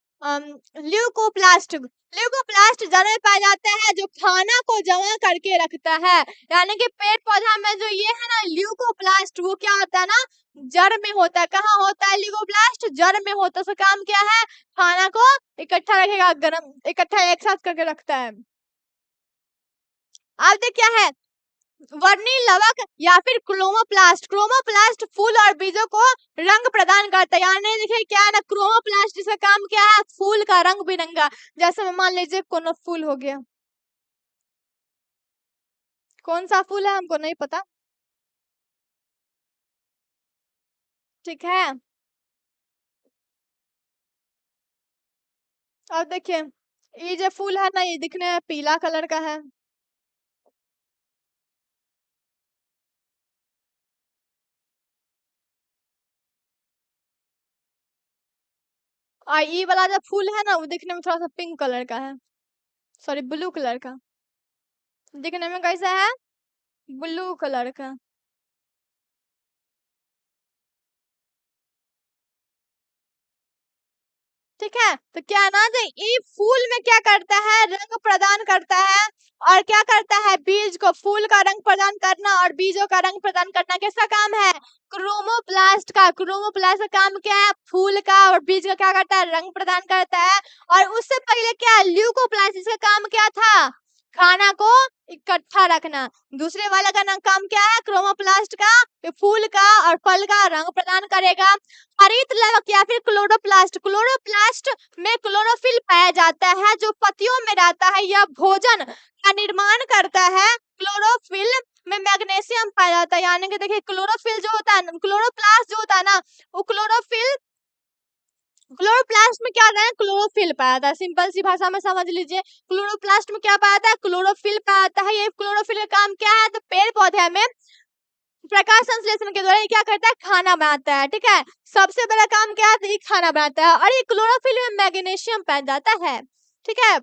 ल्यूकोप्लास्ट, ल्यूकोप्लास्ट जड़ में पाया जाता है जो खाना को जमा करके रखता है। यानी कि पेड़ पौधा में जो ये है ना ल्यूकोप्लास्ट, वो क्या होता है ना, जड़ में होता है। कहाँ होता है ल्यूकोप्लास्ट, जड़ में होता है। उसका काम क्या है, खाना को इकट्ठा रखेगा, गर्म इकट्ठा एक साथ करके रखता है। अब देख क्या है, वर्णील लवक या फिर क्रोमोप्लास्ट। क्रोमोप्लास्ट फूल और बीजों को रंग प्रदान करता है। यानी देखिए क्या है ना, क्रोमोप्लास्ट इसका काम क्या है, फूल का रंग बिरंगा। जैसे में मान लीजिए कोनो फूल हो गया, कौन सा फूल है हमको नहीं पता, ठीक है। अब देखिए ये जो फूल है ना, ये दिखने में पीला कलर का है, और ये वाला जो फूल है ना, वो दिखने में थोड़ा सा पिंक कलर का है, सॉरी ब्लू कलर का। दिखने में कैसा है, ब्लू कलर का। ठीक है, तो क्या है ना, तो ये फूल में क्या करता है, रंग प्रदान करता है। और क्या करता है, बीज को, फूल का रंग प्रदान करना और बीजों का रंग प्रदान करना किसका काम है, क्रोमोप्लास्ट का। क्रोमोप्लास्ट का काम क्या है, फूल का और बीज का क्या करता है, रंग प्रदान करता है। और उससे पहले क्या है, ल्यूकोप्लास्ट, इसका काम क्या था, खाना को इकट्ठा रखना। दूसरे वाला का नाम काम क्या है, क्रोमोप्लास्ट का, ये फूल का और फल का रंग प्रदान करेगा। हरित लवक या फिर क्लोरोप्लास्ट। क्लोरोप्लास्ट में क्लोरोफिल पाया जाता है जो पत्तियों में रहता है, यह भोजन का निर्माण करता है। क्लोरोफिल में मैग्नीशियम पाया जाता है। यानी कि देखिए क्लोरोफिल जो होता है, क्लोरोप्लास्ट जो होता है ना, वो क्लोरोफिल, क्लोरोप्लास्ट में क्या होता है, क्लोरोफिल पाया जाता है। सिंपल सी भाषा में समझ लीजिए, क्लोरोप्लास्ट में क्या पाया जाता है, क्लोरोफिल पाया जाता है। ये क्लोरोफिल का काम क्या है, तो पेड़ पौधे में प्रकाश संश्लेषण के द्वारा ये क्या करता है, खाना बनाता है। ठीक है, सबसे बड़ा काम क्या है, तो ये खाना बनाता है। और ये क्लोरोफिल में मैग्नीशियम पाया जाता है। ठीक है,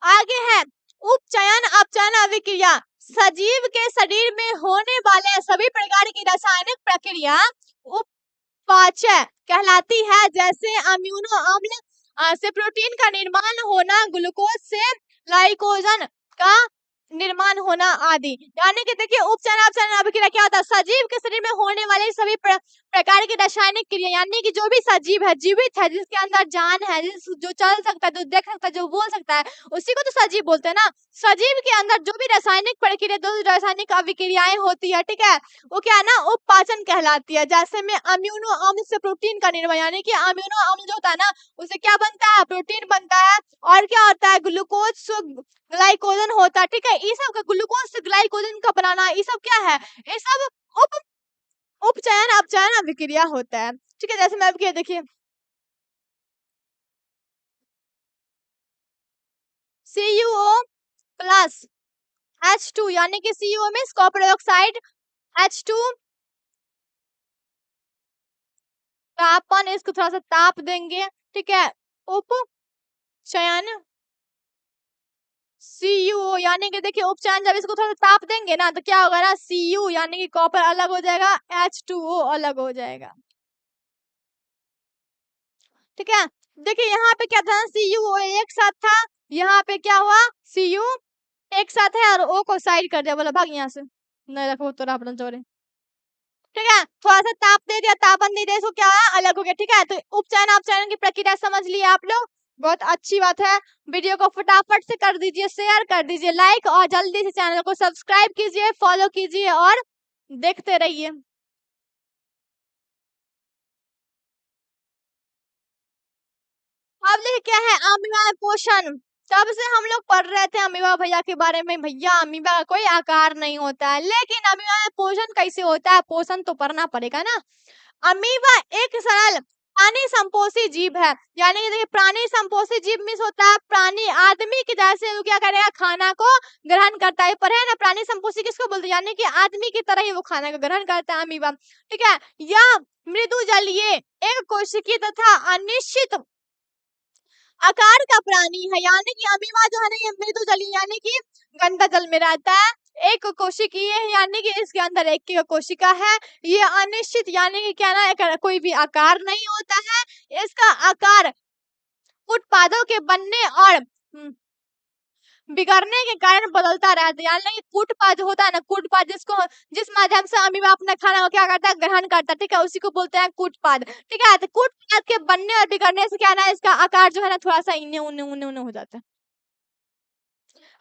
आगे है उपचयन अपचयन अभिक्रिया। सजीव के शरीर में होने वाले सभी प्रकार की रासायनिक प्रक्रिया उपचय कहलाती है। जैसे अम्यूनो अम्ल से प्रोटीन का निर्माण होना, ग्लूकोज से ग्लाइकोजन का निर्माण होना आदि। यानी कि देखिए उपचयन अपचयन अभिक्रिया क्या होता है, सजीव के शरीर में होने वाले सभी प्रकार की रासायनिक क्रिया, यानी कि जो भी सजीव है, जीवित है, जिसके अंदर जान है, जो चल सकता है, जो देख सकता है, जो बोल सकता है, उसी को तो सजीव बोलते हैं ना। सजीव के अंदर जो भी रासायनिक प्रक्रिया, जो रासायनिक अभिक्रियाएं होती है, ठीक है, वो क्या है ना, उपपाचन कहलाती है। जैसे में अम्यूनो अम्ल से प्रोटीन का निर्माण, यानी कि अम्यूनो अम्ल जो होता है ना, उसे क्या बनता है, प्रोटीन बनता है। और क्या होता है, ग्लूकोज ग्लाइकोजन होता है। ठीक है, ये सब ग्लूकोज से ग्लाइकोजन का बनाना, ये सब क्या है, ये सब उप उपचयन अपचयन अभिक्रिया होता है। ठीक है, जैसे मैं अब देखिए CuO प्लस H2, यानी कि CuO में कॉपर डाइऑक्साइड, H2 तापन, इसको थोड़ा सा ताप देंगे। ठीक है, उपचयन CuO, यानी कि देखिए उपचयन, जब इसको थोड़ा सा ताप देंगे ना, तो क्या होगा ना, Cu यानी कि कॉपर अलग हो जाएगा, H2O अलग हो जाएगा। ठीक है, देखिए यहाँ पे क्या था, CuO एक साथ था, यहाँ पे क्या हुआ, Cu एक साथ है और O को साइड कर दिया, बोला भाग यहाँ से, नहीं रखो तो अपना जोरे। ठीक है, थोड़ा सा ताप दे दिया, तापन दे दिया, इसको क्या हुआ, अलग हो गया। ठीक है, तो उपचयन अपचयन की प्रक्रिया समझ लिए आप लोग, बहुत अच्छी बात है। वीडियो को फटाफट से कर दीजिए शेयर, कर दीजिए लाइक, और जल्दी से चैनल को सब्सक्राइब कीजिए, फॉलो कीजिए और देखते रहिए। अब देखिए क्या है, अमीबा पोषण। तब से हम लोग पढ़ रहे थे अमीबा भैया के बारे में, भैया अमीबा का कोई आकार नहीं होता है, लेकिन अमीबा में पोषण कैसे होता है, पोषण तो पढ़ना पड़ेगा ना। अमीबा एक सरल प्राणी संपोषी जीव है। यानी कि देखिए प्राणी संपोषी जीव मीन्स होता है प्राणी आदमी के जैसे वो क्या करेगा, खाना को ग्रहण करता है। पढ़े ना, प्राणी संपोषी किसको बोलते हैं, यानी कि आदमी की तरह ही वो खाना को ग्रहण करता है अमीबा। ठीक है, यह मृदु जलीय एक कोशिकीय तथा अनिश्चित आकार का प्राणी है। यानी कि अमीबा जो है ना, ये मृदु जलीय यानी कि गंदा जल में रहता है। एक कोशिकीय है, यानी कि इसके अंदर एक ही कोशिका है। ये अनिश्चित यानी कि क्या ना, कोई भी आकार नहीं होता है। इसका आकार उत्पादों के बनने और बिगड़ने के कारण बदलता रहता है। यानी कि कूटपाद होता है ना, कूटपाद जिस माध्यम से अमीबा अपना खाना को क्या करता है, ग्रहण करता है। ठीक है, उसी को बोलते हैं कूटपाद। ठीक है, तो कूटपाद के बनने और बिगड़ने से क्या ना, इसका आकार जो है ना, थोड़ा सा इन्ने उन्ने उन्ने उन्ने हो जाता है।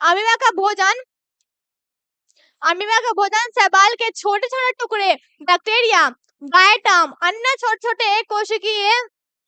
अमीबा का भोजन अमीबा का भोजन शैवाल के छोटे छोटे टुकड़े, बैक्टीरिया, डायटम, अन्य छोटे छोटे एक कोशिकीय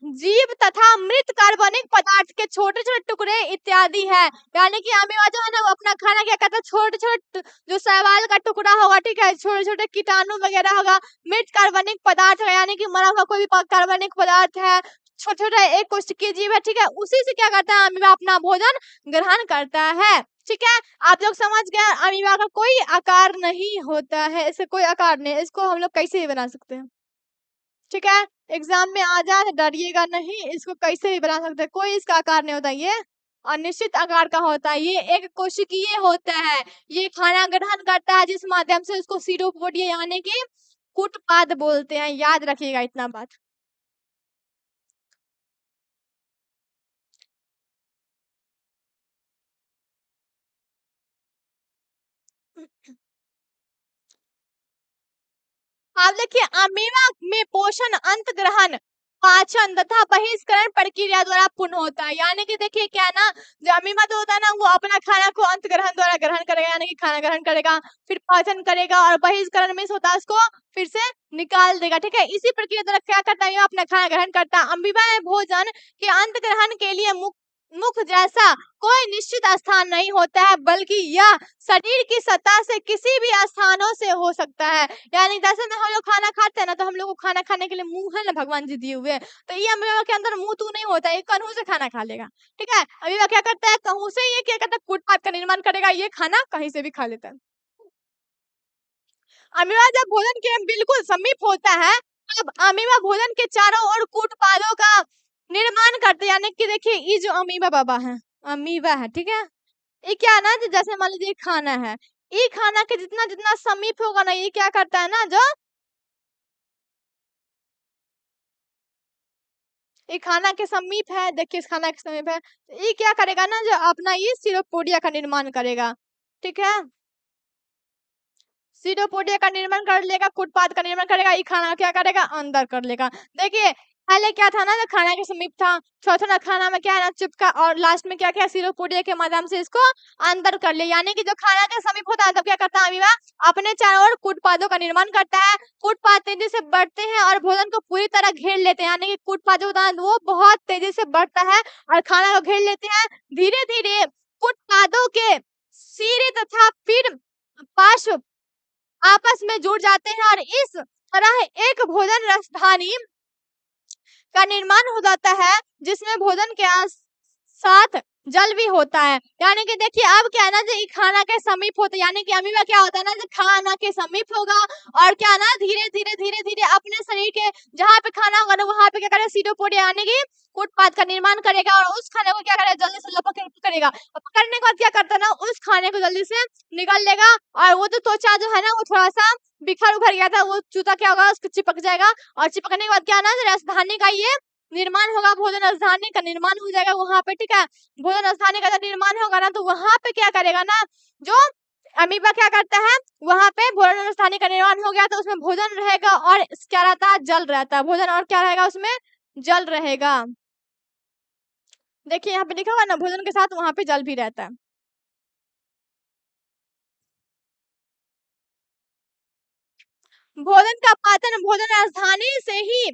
जीव तथा मृत कार्बनिक पदार्थ के छोटे छोटे टुकड़े इत्यादि है। यानी कि अमीबा जो है ना वो अपना खाना क्या करता है, छोटे छोटे जो शैवाल का टुकड़ा होगा, ठीक है, छोटे छोटे कीटाणु वगैरह होगा, मृत कार्बनिक पदार्थ है, यानी कि मरा हुआ कोई भी कार्बनिक पदार्थ है, छोटा छोटा एक कोशिकीय जीव है, ठीक है, उसी से क्या करता है अमीबा अपना भोजन ग्रहण करता है। ठीक है, आप लोग समझ गए अमीबा का कोई आकार नहीं होता है, इससे कोई आकार नहीं, इसको हम लोग कैसे भी बना सकते हैं। ठीक है, एग्जाम में आ जाए डरिएगा नहीं, इसको कैसे भी बना सकते हैं, कोई इसका आकार नहीं होता, ये अनिश्चित आकार का होता है, ये एक कोशिकीय होता है, ये खाना ग्रहण करता है जिस माध्यम से उसको सीरोपोडिया यानी कि कूटपाद बोलते हैं, याद रखिएगा इतना बात। आप देखिए अमीबा में पोषण अंत ग्रहण, पाचन तथा बहिष्करण प्रक्रिया द्वारा पूर्ण होता है। यानी कि देखिए क्या ना, जो अमीबा तो होता है ना वो अपना खाना को अंत ग्रहण द्वारा ग्रहण करेगा, यानी कि खाना ग्रहण करेगा, फिर पाचन करेगा और बहिष्करण में होता है उसको फिर से निकाल देगा। ठीक है, इसी प्रक्रिया द्वारा क्या करता है, अपना खाना ग्रहण करता है। अमीबा में भोजन के अंत ग्रहण के लिए मुख जैसा कोई निश्चित स्थान नहीं होता है, बल्कि यह शरीर की सतह से किसी भी स्थानों से हो सकता है। यानी जैसे में हम लोग खाना खाते हैं ना, तो हम लोग को खाना खाने के लिए मुंह है ना भगवान जी दिए हुए, तो ये अमीबा के अंदर मुंह तो नहीं होता है, ये कन्हू से खाना खा लेगा। ठीक है, अमीबा क्या करता है, कहूं से ये क्या करता है, फुटपाथ का निर्माण करेगा, ये खाना कहीं से भी खा लेता है। अमीबा जब भोजन के बिल्कुल समीप होता है, तब अमीबा भोजन के चारों ओर कूटपादों का निर्माण करते हैं। यानी कि देखिए ये जो अमीबा बाबा है, अमीबा है, ठीक है, ये क्या है ना, जैसे मान लीजिए खाना है, ये खाना के जितना जितना समीप होगा ना, ये क्या करता है ना, जो ये खाना के समीप है, देखिए इस खाना के समीप है, ये क्या करेगा ना, जो अपना ये सिरोपोडिया का निर्माण करेगा। ठीक है, सीडोपोडिया का निर्माण कर लेगा, फुटपाथ का निर्माण करेगा, ये खाना क्या करेगा, अंदर कर लेगा। देखिए पहले क्या था ना, जो खाना के समीप था, थोड़ा थोड़ा खाना में क्या है ना चिपका, और लास्ट में क्या किया, सीडोपोडिया के माध्यम से इसको अंदर कर लिया। यानी कि जो खाना के समीप होता है तब क्या करता है अमीबा, अपने चारों ओर कूटपादों का निर्माण करता है, कूटपाद तेजी से बढ़ते हैं और भोजन को पूरी तरह घेर लेते हैं। यानी कि कूटपाद जो होता है वो बहुत तेजी से बढ़ता है और खाना को घेर लेते हैं। धीरे धीरे कूटपादों के सिरे तथा फिर पार्श्व आपस में जुड़ जाते हैं और इस तरह एक भोजन राजधानी का निर्माण हो जाता है, जिसमें भोजन के साथ जल भी होता है। यानी कि देखिए अब क्या है ना, जो ये खाना के समीप होता है, यानी कि अमीबा क्या होता है ना, जो खाना के समीप होगा और क्या ना धीरे धीरे धीरे धीरे अपने शरीर के जहाँ पे खाना होगा ना वहां पे क्या करेगा, सीडोपोडिया यानी कि फुटपाथ का निर्माण करेगा और उस खाने को क्या करेगा, जल्दी से पकड़ेगा, और पकड़ने के बाद क्या करता है ना, उस खाने को जल्दी से निकल लेगा और वो जो त्वचा जो है ना वो थोड़ा सा बिखर उखर गया था, वो चूता क्या होगा उसको चिपक जाएगा, और चिपकने के बाद क्या ना राजधानी का ये निर्माण होगा, भोजन राजधानी का निर्माण हो जाएगा वहां पे। ठीक है, भोजन राजधानी का जब निर्माण होगा ना, तो वहां पे क्या करेगा ना, जो अमीबा क्या करता है, वहां पे भोजन राजधानी का निर्माण हो गया तो उसमें भोजन रहेगा और क्या रहता है, जल रहता है भोजन, और क्या रहेगा उसमें, जल रहेगा। देखिए यहाँ पे लिखा हुआ है ना, भोजन के साथ वहां पे जल भी रहता है। भोजन का पाचन भोजन राजधानी से ही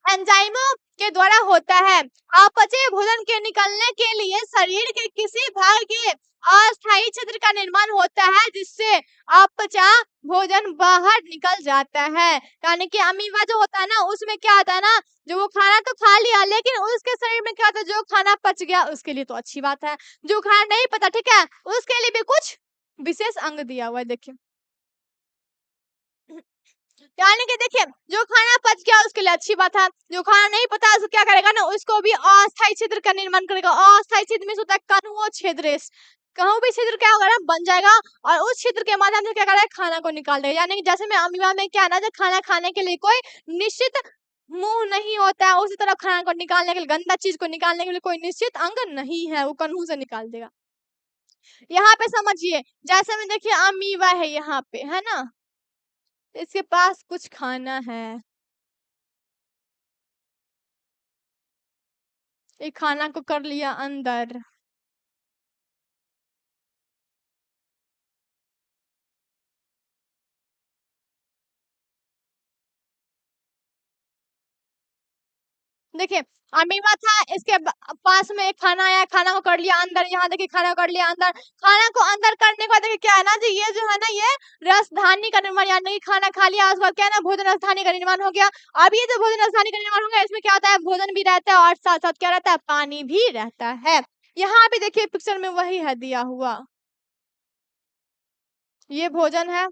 एंजाइमों के द्वारा होता है। अपचय भोजन के निकलने के लिए शरीर के किसी भाग के अस्थायी क्षेत्र का निर्माण होता है, जिससे अपचा भोजन बाहर निकल जाता है। यानी कि अमीबा जो होता है ना, उसमें क्या होता है ना, जो वो खाना तो खा लिया लेकिन उसके शरीर में क्या होता है, जो खाना पच गया उसके लिए तो अच्छी बात है, जो खाना नहीं पता, ठीक है, उसके लिए भी कुछ विशेष अंग दिया हुआ है। देखिए यानी कि देखिए जो खाना पच गया उसके लिए अच्छी बात है, जो खाना नहीं पता उसको क्या करेगा ना, उसको भी अस्थायी छिद्र का निर्माण करेगा। अस्थायी छिद्र में होता है कणुओं छिद्र, कहूं भी छिद्र क्या होगा ना, बन जाएगा और उस छिद्र के माध्यम से क्या करेगा, खाना को निकाल देगा। यानी कि जैसे में अमीबा में क्या है ना, जो खाना खाने के लिए कोई निश्चित मुंह नहीं होता है, उसी तरह खाना को निकालने के लिए, गंदा चीज को निकालने के लिए कोई निश्चित अंग नहीं है, वो कन्हू से निकाल देगा। यहाँ पे समझिए, जैसे में देखिए अमीबा है यहाँ पे, है ना, इसके पास कुछ खाना है, ये खाना को कर लिया अंदर, देखिए अमीबा था, इसके पास में एक खाना आया, खाना को कर लिया अंदर, यहाँ देखिए खाना को कर लिया अंदर। खाना को अंदर करने के बाद देखिए क्या है ना जी, ये जो है ना ये रसधानी का निर्माण, यानी कि खाना खा लिया उसके बाद क्या है ना भोजन रसधानी का निर्माण हो गया। अब ये जो भोजन रसधानी का निर्माण हो गया, इसमें क्या होता है, भोजन भी रहता है और साथ साथ क्या रहता है, पानी भी रहता है। यहाँ भी देखिए पिक्चर में वही है दिया हुआ, ये भोजन है,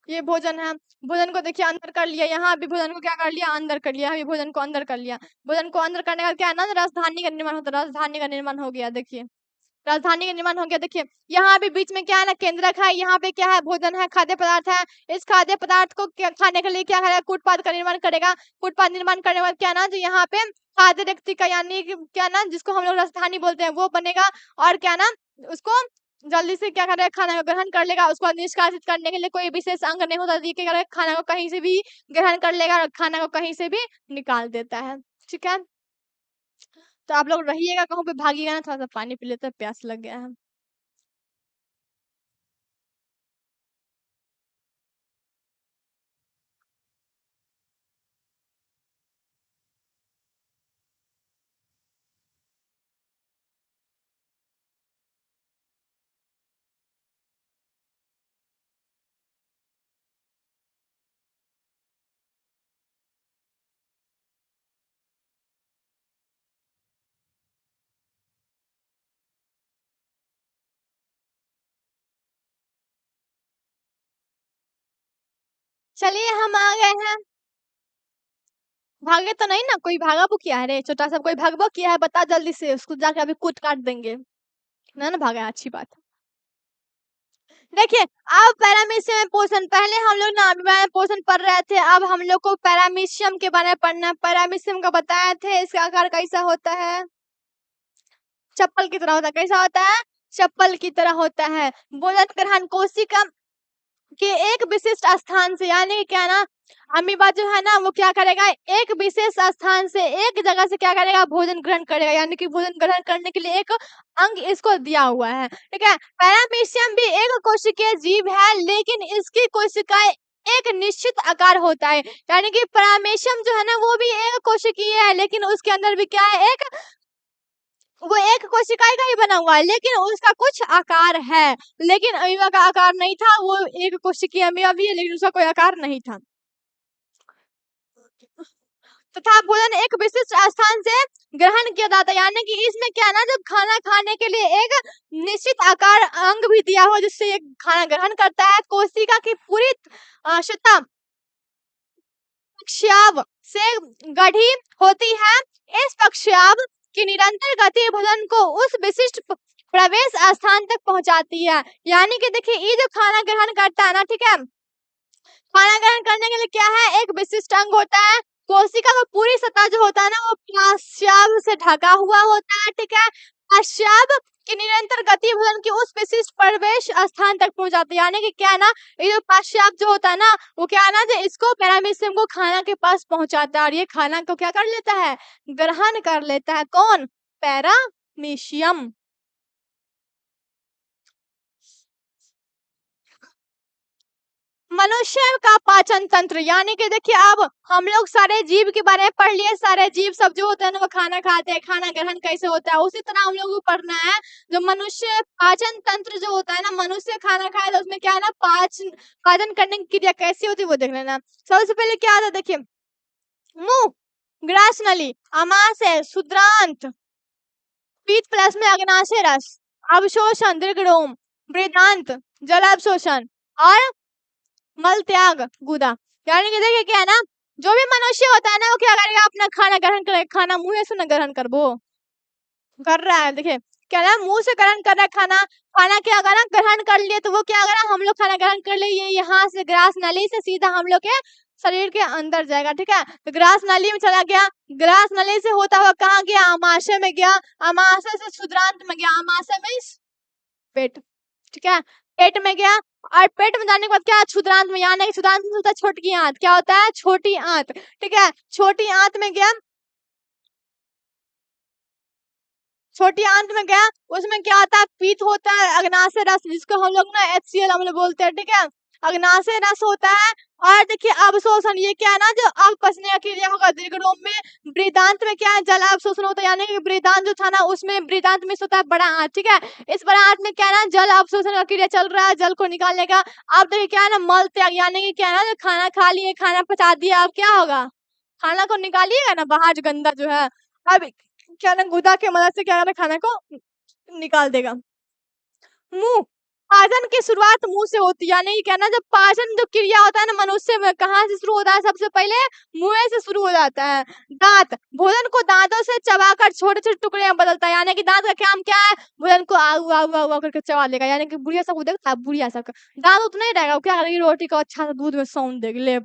ये भोजन है। भोजन को देखिए अंदर कर लिया, यहाँ भी भोजन को क्या कर लिया, अंदर कर लिया, यहाँ भी भोजन को अंदर कर लिया। भोजन को अंदर करने का क्या है ना, राजधानी का निर्माण होता है, राजधानी का निर्माण हो गया। देखिए राजधानी का निर्माण हो गया। देखिए यहाँ भी बीच में क्या है ना, केंद्रक है, यहाँ पे क्या है, भोजन है, खाद्य पदार्थ है। इस खाद्य पदार्थ को खाने के लिए क्या करेगा, कूटपाद का निर्माण करेगा। कूटपाद निर्माण करने के बाद क्या है ना, जो यहाँ पे खाद्य व्यक्ति का, यानी कि क्या ना, जिसको हम लोग राजधानी बोलते हैं, वो बनेगा। और क्या ना, उसको जल्दी से क्या करेगा, खाना को ग्रहण कर लेगा। उसको निष्कासित करने के लिए कोई विशेष अंग नहीं होता, ये क्या करेगा, खाना को कहीं से भी ग्रहण कर लेगा और खाना को कहीं से भी निकाल देता है। ठीक है, तो आप लोग रहिएगा, कहूँ पे भागिएगा ना, थोड़ा सा पानी पी लेते हैं, प्यास लग गया है। चलिए हम आ गए हैं। भागे तो नहीं ना, कोई भागा वो किया है रे, छोटा सा कोई भागबो किया है, बता जल्दी से, उसको जाके अभी कूट काट देंगे। ना ना भागा, अच्छी बात है। देखिए अब पैरामीशियम पोषण, पहले हम लोग ना अभिमान पोषण पढ़ रहे थे, अब हम लोग को पैरामीशियम के बारे में पढ़ना है। पैरामीशियम का बताए थे, इसका आकार कैसा होता है, चप्पल की तरह होता है। कैसा होता है, चप्पल की तरह होता है। भोजन ग्रहण कोशिका के एक विशिष्ट स्थान से, यानी कि क्या ना, अमीबा जो है ना वो क्या करेगा, एक विशेष स्थान से, एक जगह से क्या करेगा, भोजन ग्रहण करेगा। यानी कि भोजन ग्रहण करने के लिए एक अंग इसको दिया हुआ है। ठीक है, पैरामीशियम भी एक कोशिकीय जीव है, लेकिन इसकी कोशिकाएं एक निश्चित आकार होता है। यानी कि पैरामीशियम जो है ना वो भी एक कोशिकीय है, लेकिन उसके अंदर भी क्या है, एक वो एक कोशिकाएं का ही बना हुआ है, लेकिन उसका कुछ आकार है। लेकिन अमीबा का आकार नहीं था, वो एक कोशिकीय अमीबा भी है, लेकिन उसका कोई आकार नहीं था। तथा भोजन एक विशिष्ट स्थान से ग्रहण किया जाता है। यानी कि इसमें क्या है ना, जब खाना खाने के लिए एक निश्चित आकार अंग भी दिया हो, जिससे ये खाना ग्रहण करता है। कोशिका की पूरी सतह पक्षाव से गढ़ी होती है। इस पक्षाव की निरंतर गति भोजन को उस विशिष्ट प्रवेश स्थान तक पहुंचाती है। यानी कि देखिए ये जो खाना ग्रहण करता है ना, ठीक है, खाना ग्रहण करने के लिए क्या है, एक विशिष्ट अंग होता है। कोशिका का पूरी सतह जो होता है ना वो पश्चाव से ढका हुआ होता है। ठीक है, पश्चाव की निरंतर गति भोजन की उस विशिष्ट प्रवेश स्थान तक पहुंचाती है। यानी कि क्या है ना, ये जो पश्चाव जो होता है ना, वो क्या है ना, जो इसको पैरामीशियम को खाना के पास पहुंचाता है, और ये खाना को क्या कर लेता है, ग्रहण कर लेता है। कौन, पैरामीशियम। मनुष्य का पाचन तंत्र, यानी कि देखिए अब हम लोग सारे जीव के बारे में पढ़ लिए। सारे जीव सब जो होते हैं ना वो खाना खाते हैं, खाना ग्रहण कैसे होता है, उसी तरह हम लोग को पढ़ना है। जो मनुष्य पाचन तंत्र जो होता है ना, मनुष्य खाना खाए तो उसमें क्या है ना, पाचन करने की क्रिया कैसी होती है वो देख लेना। सबसे पहले क्या आता है, देखिए मुंह, ग्रास नली, आमाशय, क्षुद्रांत, पीत प्लस में अग्नाशय रस, अवशोषण दीर्घरोम, वृदांत, जल अवशोषण, और मल त्याग गुदा। यानी कि देखिए क्या है ना, जो भी मनुष्य होता है ना वो क्या करेगा, अपना खाना ग्रहण करेगा। खाना मुंह से ना ग्रहण करबो, कर रहा है, देखिए क्या है, मुंह से ग्रहण कर रहा है खाना। खाना क्या करा, ग्रहण कर लिए, तो वो क्या करा, हम लोग खाना ग्रहण कर लिए, ये यहाँ से ग्रास नली से सीधा हम लोग के शरीर के अंदर जाएगा। ठीक है, तो ग्रास नली में चला गया, ग्रास नली से होता हुआ कहाँ गया, आमाशय में गया, आमाशय से क्षुद्रांत में गया, आमाशय में पेट। ठीक है, पेट में गया, और पेट में जाने के बाद क्या, क्षुद्रांत में, यानी क्षुद्रांत में होता है छोटी आंत। क्या होता है, छोटी आंत। ठीक है, छोटी आंत में गया, छोटी आंत में गया, उसमें क्या होता है, पीत होता है, अग्नाशय रस, जिसको हम लोग ना HCl अम्ल बोलते हैं। ठीक है, अग्नाशय रस होता है। और देखिए अवशोषण, ये क्या है ना, जो अपचनीय की क्रिया होगा दीर्घ में। वृदांत में क्या है, जल अवशोषण होता है, यानी कि वृदांत जो था ना उसमें वृदांत में होता है बड़ा आंत, ठीक है। इस बड़ा आंत में क्या है ना, जल अवशोषण का क्रिया चल रहा है, जल को निकालने का। अब देखिए क्या है ना, मल त्याग, यानी कि क्या है ना, जो खाना खा लिए, खाना पचा दिया, अब क्या होगा, खाना को निकालिएगा ना बाहर, जो गंदा जो है। अब क्या ना, गुदा के मदद से क्या करना, खाना को निकाल देगा। मुंह, पाचन की शुरुआत मुंह से होती है, यानी कि क्या ना, जब पाचन जो क्रिया होता है ना मनुष्य में, कहाँ से शुरू होता है, सबसे पहले मुंह से शुरू हो जाता है। दांत, भोजन को दांतों से चबाकर छोटे छोटे टुकड़े में बदलता है, यानी कि दांत का काम क्या है, भोजन को आऊ आऊ आऊ आऊ करके चबा लेगा, यानी कि बुढ़िया सब देखा, बुढ़िया सब दांत उतना ही रहेगा, वो क्या करेगी, रोटी को अच्छा से दूध में सौन देगी, ले